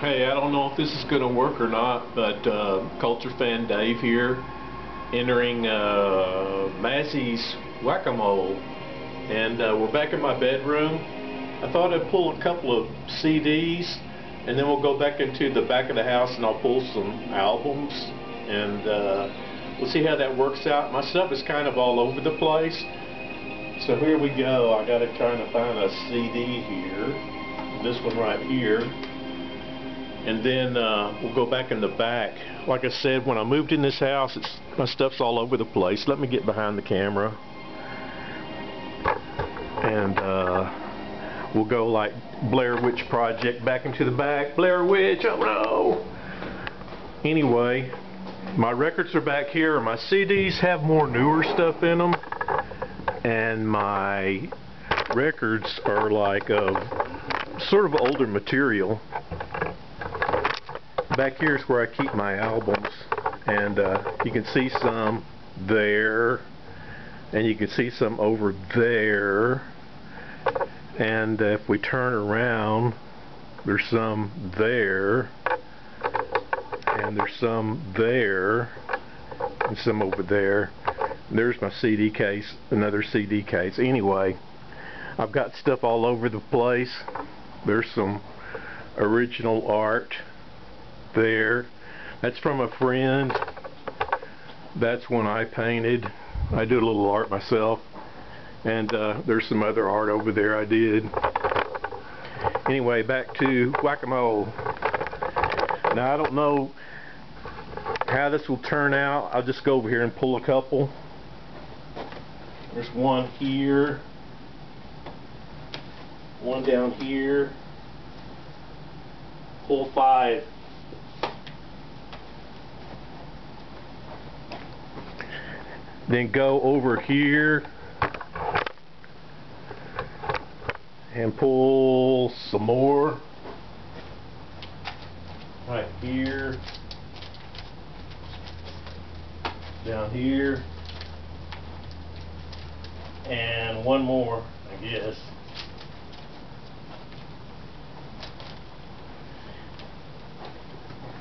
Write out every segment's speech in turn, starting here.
Hey, I don't know if this is going to work or not, but Culture Fan Dave here, entering Mazzy's Whack-A-Mole, and we're back in my bedroom. I thought I'd pull a couple of CDs, and then we'll go back into the back of the house and I'll pull some albums, and we'll see how that works out. My stuff is kind of all over the place, so here we go. I got to try to find a CD here, this one right here. And then we'll go back in the back. Like I said, when I moved in this house, my stuff's all over the place. Let me get behind the camera. And we'll go like Blair Witch Project back into the back. Blair Witch, oh no! Anyway, my records are back here. My CDs have more newer stuff in them. And my records are like sort of older material. Back here is where I keep my albums, and you can see some there, and you can see some over there, and if we turn around, there's some there, and there's some there, and some over there. And there's my CD case, another CD case. Anyway, I've got stuff all over the place. There's some original art there. That's from a friend. That's one I painted. I do a little art myself. And there's some other art over there I did. Anyway, back to Whack-A-Mole. Now I don't know how this will turn out. I'll just go over here and pull a couple. There's one here. One down here. Pull 5. Then go over here and pull some more right here, down here, and one more, I guess.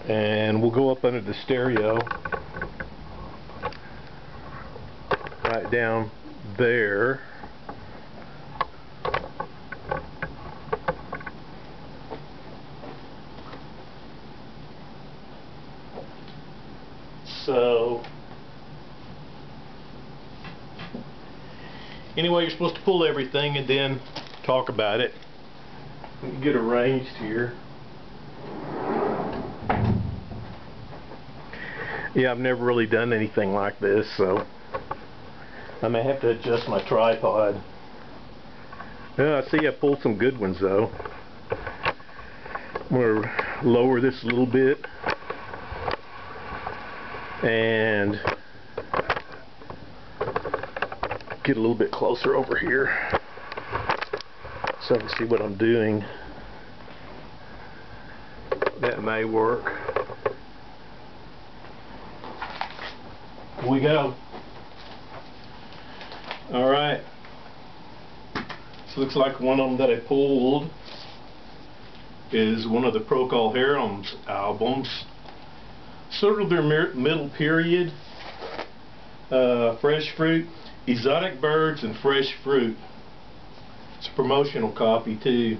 And we'll go up under the stereo. Right down there. So anyway, you're supposed to pull everything and then talk about it. Let me get arranged here. Yeah, I've never really done anything like this, so I may have to adjust my tripod. Yeah, I see I pulled some good ones though. I'm going to lower this a little bit and get a little bit closer over here so I can see what I'm doing. That may work. Here we go. Alright, so looks like one of them that I pulled is one of the Procol Harum's albums, sort of their middle period. Fresh Fruit, Exotic Birds and Fresh Fruit. It's a promotional copy too.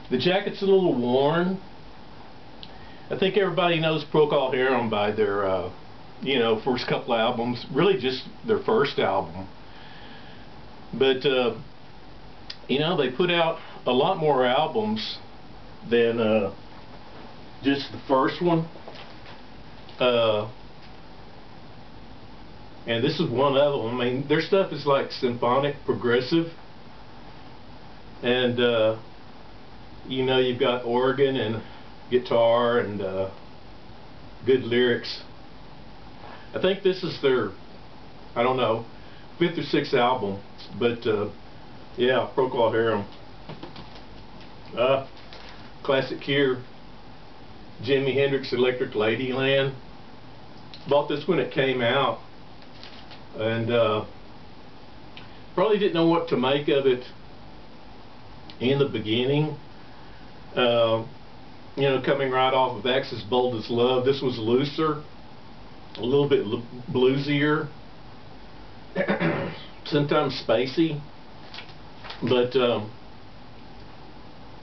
The jacket's a little worn. I think everybody knows Procol Harum by their you know, first couple albums, really just their first album. But you know, they put out a lot more albums than just the first one, and this is one of them. I mean, their stuff is like symphonic, progressive, and you know, you've got organ and guitar and good lyrics. I think this is their, I don't know, 5th or 6th album, but yeah, Procol Harum. Classic here, Jimi Hendrix Electric Ladyland. Bought this when it came out, and probably didn't know what to make of it in the beginning. you know, coming right off of Axis Bold as Love. This was looser, a little bit bluesier, sometimes spacey, but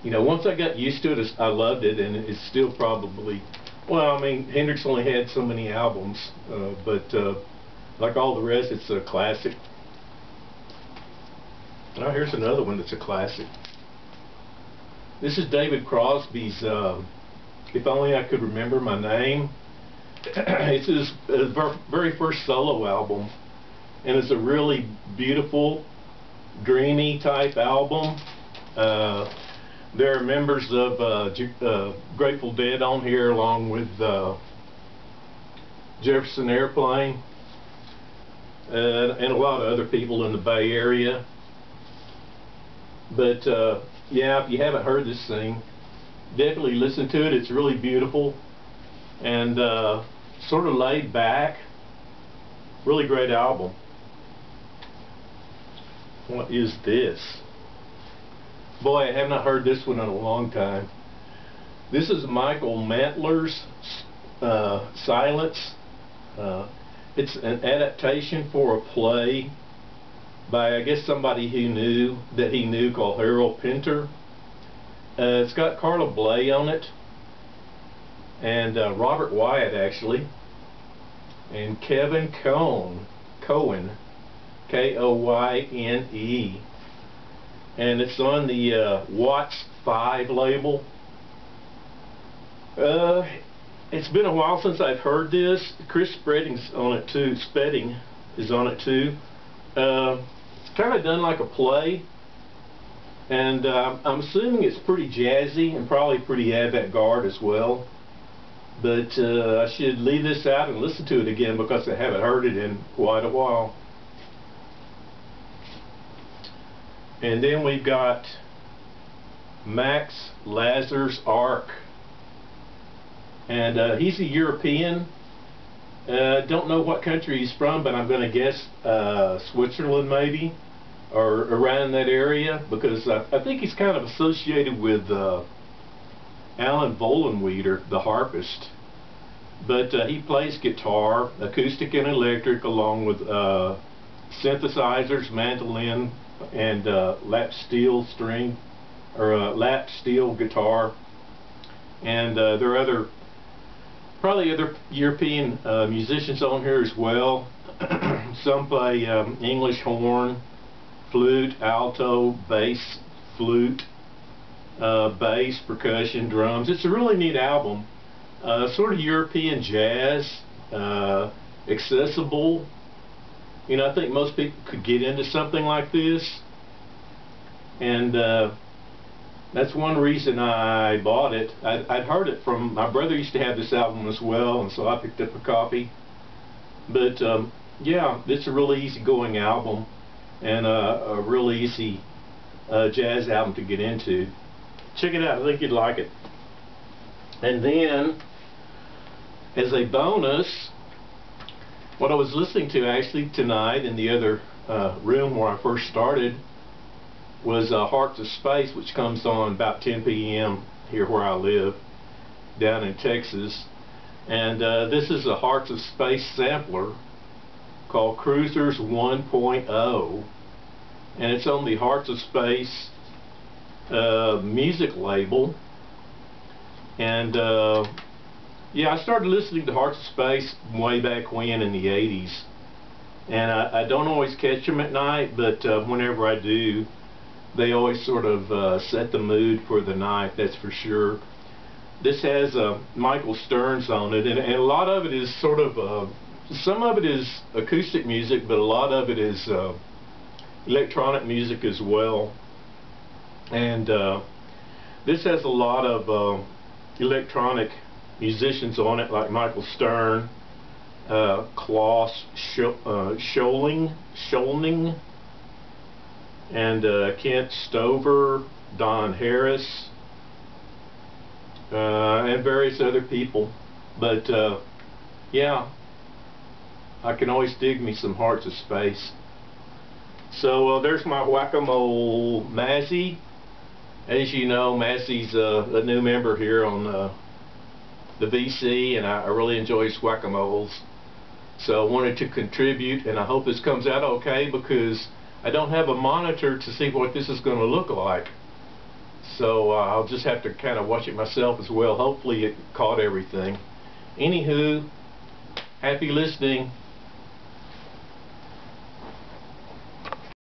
you know, once I got used to it, I loved it, and it's still probably, well, I mean, Hendrix only had so many albums, but like all the rest, it's a classic. Oh, here's another one that's a classic. This is David Crosby's If Only I Could Remember My Name. It's his very first solo album, and it's a really beautiful, dreamy type album. There are members of Grateful Dead on here, along with Jefferson Airplane, and a lot of other people in the Bay Area. But yeah, if you haven't heard this thing, definitely listen to it. It's really beautiful and sort of laid back. Really great album. What is this? Boy, I have not heard this one in a long time. This is Michael Mantler's Silence. It's an adaptation for a play by, I guess, somebody he knew called Harold Pinter. It's got Carla Bley on it, and Robert Wyatt, actually, and Kevin Cohen, K-O-Y-N-E, and it's on the Watts 5 label. It's been a while since I've heard this. Chris Spedding's on it too. Spedding is on it too. It's kind of done like a play, and I'm assuming it's pretty jazzy and probably pretty avant-garde as well. But I should leave this out and listen to it again because I haven't heard it in quite a while. And then we've got Max Lazar's Ark, and he's a European. Don't know what country he's from, but I'm going to guess Switzerland maybe, or around that area, because I think he's kind of associated with Alan Vollenweider, the harpist. But he plays guitar, acoustic and electric, along with synthesizers, mandolin, and lap steel string, or lap steel guitar. And there are probably other European musicians on here as well. Some play English horn, flute, alto, bass, flute, bass, percussion, drums. It's a really neat album. Sort of European jazz, accessible. You know, I think most people could get into something like this, and that's one reason I bought it. I'd heard it from my brother. Used to have this album as well, and so I picked up a copy. But yeah, it's a really easygoing album, and a really easy jazz album to get into. Check it out. I think you'd like it. And then, as a bonus, what I was listening to actually tonight in the other room where I first started was Hearts of Space, which comes on about 10 p.m. here where I live, down in Texas. And this is a Hearts of Space sampler called Cruisers 1.0, and it's on the Hearts of Space music label. And yeah, I started listening to Hearts of Space way back when in the 80s, and I don't always catch them at night, but whenever I do, they always sort of set the mood for the night, that's for sure. This has Michael Stearns on it, and a lot of it is sort of, some of it is acoustic music, but a lot of it is electronic music as well. And this has a lot of electronic musicians on it, like Michael Stern, Klaus Scholling, and Kent Stover, Don Harris, and various other people. But yeah, I can always dig me some Hearts of Space. So there's my whack-a-mole Mazzy, As you know, Mazzy's a new member here on the VC, and I really enjoy his whack-a-moles. So I wanted to contribute, and I hope this comes out okay, because I don't have a monitor to see what this is going to look like. So I'll just have to kind of watch it myself as well. Hopefully it caught everything. Anywho, happy listening.